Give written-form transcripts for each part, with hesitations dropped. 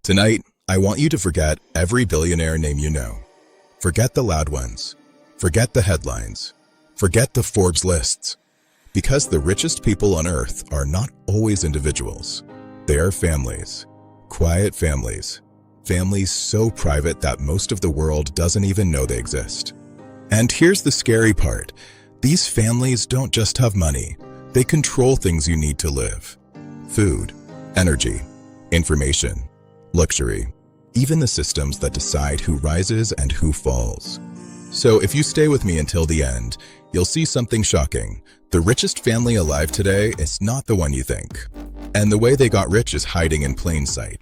Tonight, I want you to forget every billionaire name you know. Forget the loud ones. Forget the headlines. Forget the Forbes lists. Because the richest people on earth are not always individuals. They are families. Quiet families. Families so private that most of the world doesn't even know they exist. And here's the scary part. These families don't just have money. They control things you need to live. Food, energy, information, luxury, even the systems that decide who rises and who falls. So if you stay with me until the end, you'll see something shocking. The richest family alive today is not the one you think. And the way they got rich is hiding in plain sight.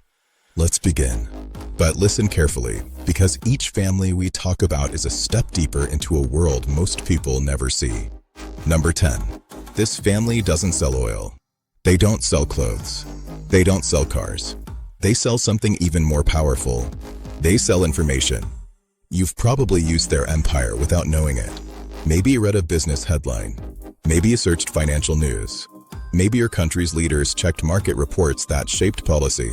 Let's begin. But listen carefully, because each family we talk about is a step deeper into a world most people never see. Number 10. This family doesn't sell oil. They don't sell clothes. They don't sell cars. They sell something even more powerful. They sell information. You've probably used their empire without knowing it. Maybe you read a business headline. Maybe you searched financial news. Maybe your country's leaders checked market reports that shaped policy.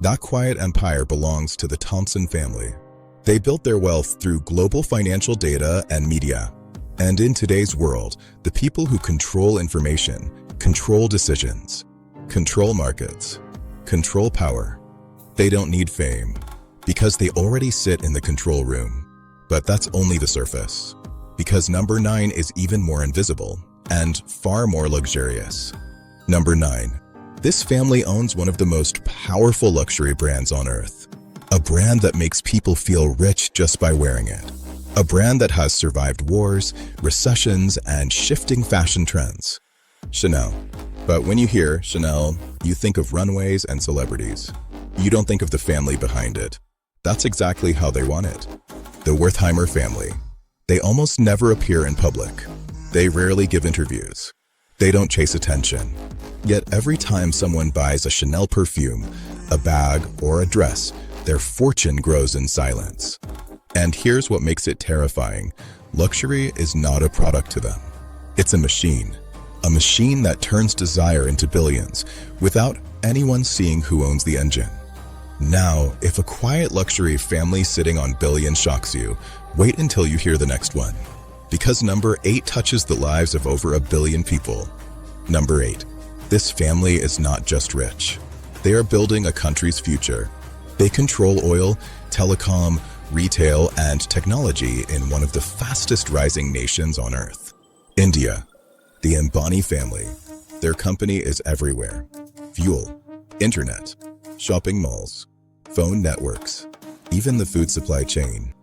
That quiet empire belongs to the Thompson family. They built their wealth through global financial data and media. And in today's world, the people who control information, control decisions, control markets, control power. They don't need fame, because they already sit in the control room. But that's only the surface. Because number 9 is even more invisible and far more luxurious. Number 9. This family owns one of the most powerful luxury brands on earth. A brand that makes people feel rich just by wearing it. A brand that has survived wars, recessions, and shifting fashion trends. Chanel. But when you hear Chanel, you think of runways and celebrities. You don't think of the family behind it. That's exactly how they want it. The Wertheimer family. They almost never appear in public. They rarely give interviews. They don't chase attention. Yet every time someone buys a Chanel perfume, a bag, or a dress, their fortune grows in silence. And here's what makes it terrifying. Luxury is not a product to them. It's a machine. A machine that turns desire into billions without anyone seeing who owns the engine. Now, if a quiet luxury family sitting on billions shocks you, wait until you hear the next one. Because number 8 touches the lives of over 1 billion people. Number 8. This family is not just rich. They are building a country's future. They control oil, telecom, retail, and technology in one of the fastest rising nations on earth. India. The Ambani family. Their company is everywhere. Fuel, internet, shopping malls, phone networks, even the food supply chain.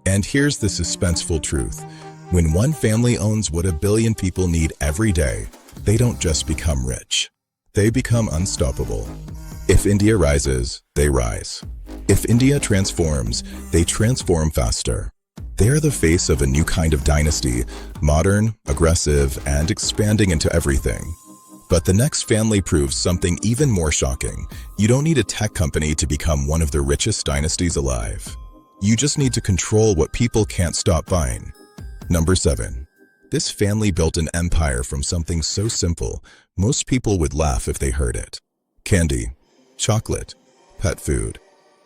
And here's the suspenseful truth. When one family owns what 1 billion people need every day, they don't just become rich. They become unstoppable. If India rises, they rise. If India transforms, they transform faster. They are the face of a new kind of dynasty, modern, aggressive, and expanding into everything. But the next family proves something even more shocking. You don't need a tech company to become one of the richest dynasties alive. You just need to control what people can't stop buying. Number 7. This family built an empire from something so simple, most people would laugh if they heard it. Candy, chocolate, pet food.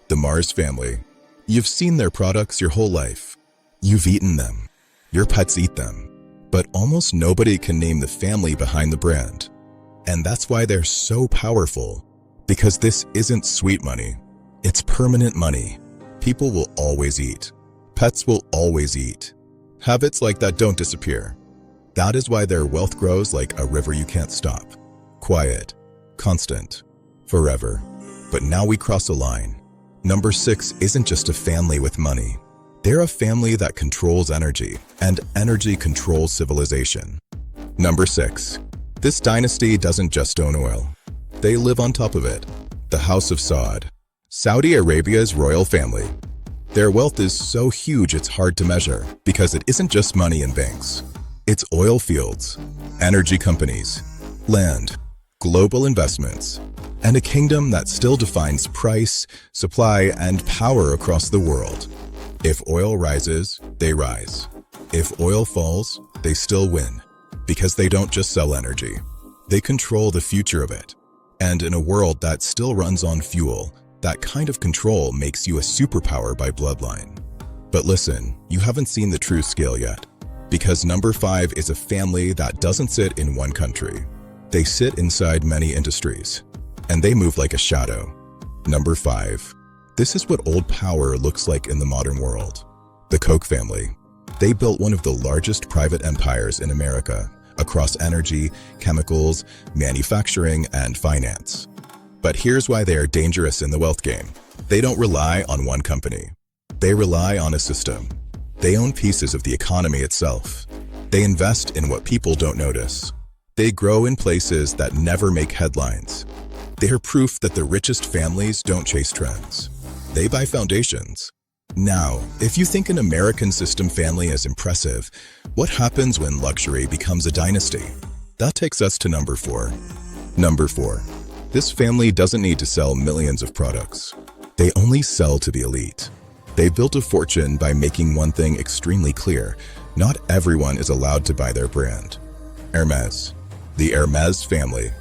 The Mars family. You've seen their products your whole life. You've eaten them. Your pets eat them. But almost nobody can name the family behind the brand. And that's why they're so powerful. Because this isn't sweet money. It's permanent money. People will always eat. Pets will always eat. Habits like that don't disappear. That is why their wealth grows like a river you can't stop. Quiet, constant, forever. But now we cross a line. Number 6 isn't just a family with money. They're a family that controls energy, and energy controls civilization. Number 6. This dynasty doesn't just own oil. They live on top of it. The House of Saud. Saudi Arabia's royal family. Their wealth is so huge it's hard to measure, because it isn't just money in banks. It's oil fields, energy companies, land, global investments, and a kingdom that still defines price, supply, and power across the world. If oil rises, they rise. If oil falls, they still win. Because they don't just sell energy. They control the future of it. And in a world that still runs on fuel, That kind of control makes you a superpower by bloodline. But listen, you haven't seen the true scale yet. Because number 5 is a family that doesn't sit in one country. They sit inside many industries, and they move like a shadow. Number 5. This is what old power looks like in the modern world. The Koch family. They built one of the largest private empires in America, across energy, chemicals, manufacturing, and finance. But here's why they are dangerous in the wealth game. They don't rely on one company. They rely on a system. They own pieces of the economy itself. They invest in what people don't notice. They grow in places that never make headlines. They are proof that the richest families don't chase trends. They buy foundations. Now, if you think an American system family is impressive, what happens when luxury becomes a dynasty? That takes us to number 4. Number 4. This family doesn't need to sell millions of products. They only sell to the elite. They built a fortune by making one thing extremely clear: not everyone is allowed to buy their brand. Hermes. The Hermes family.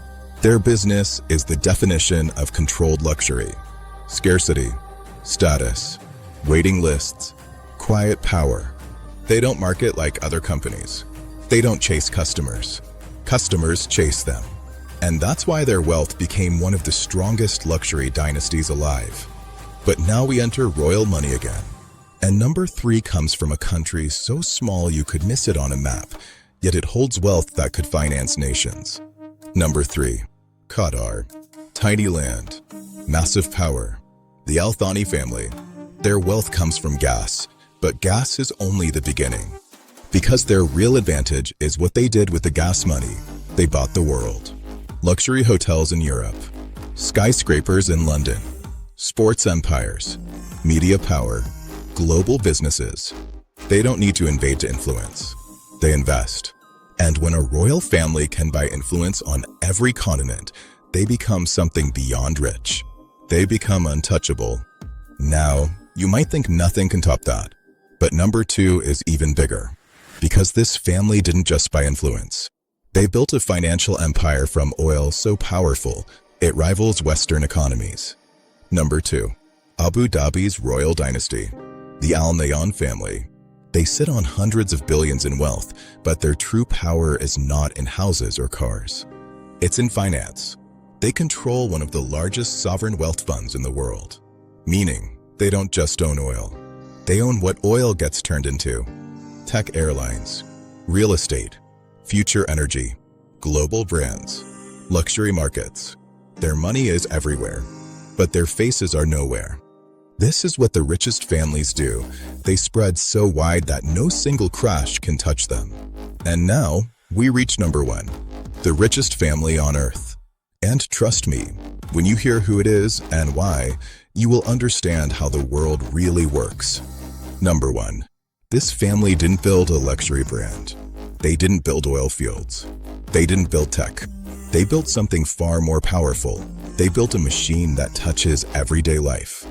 Their business is the definition of controlled luxury. Scarcity, status, waiting lists, quiet power. They don't market like other companies. They don't chase customers. Customers chase them. And that's why their wealth became one of the strongest luxury dynasties alive. But now we enter royal money again. And number 3 comes from a country so small you could miss it on a map, yet it holds wealth that could finance nations. Number 3. Qatar. Tiny land, massive power. The Al Thani family. Their wealth comes from gas, but gas is only the beginning. Because their real advantage is what they did with the gas money. They bought the world. Luxury hotels in Europe. Skyscrapers in London. Sports empires. Media power. Global businesses. They don't need to invade to influence. They invest. And when a royal family can buy influence on every continent, they become something beyond rich. They become untouchable. Now, you might think nothing can top that. But number 2 is even bigger. Because this family didn't just buy influence. They built a financial empire from oil so powerful, it rivals Western economies. Number 2. Abu Dhabi's royal dynasty. The Al Nahyan family. They sit on hundreds of billions in wealth, but their true power is not in houses or cars. It's in finance. They control one of the largest sovereign wealth funds in the world. Meaning, they don't just own oil. They own what oil gets turned into. Tech airlines, real estate, future energy, global brands, luxury markets. Their money is everywhere, but their faces are nowhere. This is what the richest families do. They spread so wide that no single crash can touch them. And now, we reach number 1, the richest family on earth. And trust me, when you hear who it is and why, you will understand how the world really works. Number 1. This family didn't build a luxury brand. They didn't build oil fields. They didn't build tech. They built something far more powerful. They built a machine that touches everyday life.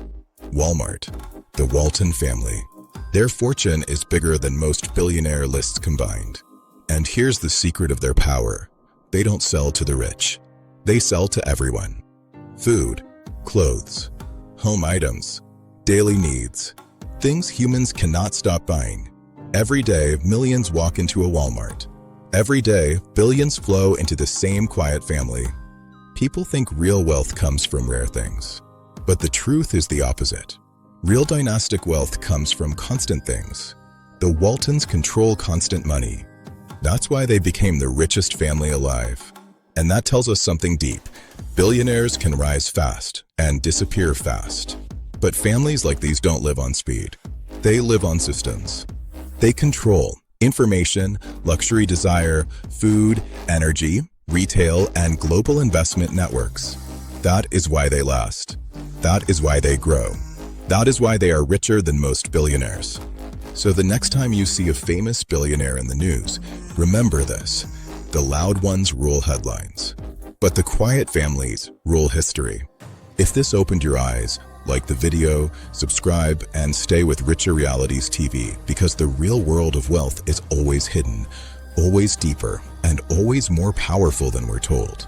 Walmart, the Walton family. Their fortune is bigger than most billionaire lists combined. And here's the secret of their power. They don't sell to the rich. They sell to everyone. Food, clothes, home items, daily needs, things humans cannot stop buying. Every day, millions walk into a Walmart. Every day, billions flow into the same quiet family. People think real wealth comes from rare things. But the truth is the opposite. Real dynastic wealth comes from constant things. The Waltons control constant money. That's why they became the richest family alive. And that tells us something deep. Billionaires can rise fast and disappear fast. But families like these don't live on speed. They live on systems. They control information, luxury desire, food, energy, retail, and global investment networks. That is why they last. That is why they grow. That is why they are richer than most billionaires. So the next time you see a famous billionaire in the news, remember this. The loud ones rule headlines, but the quiet families rule history. If this opened your eyes, like the video, subscribe, and stay with Richer Realities TV, because the real world of wealth is always hidden, always deeper, and always more powerful than we're told.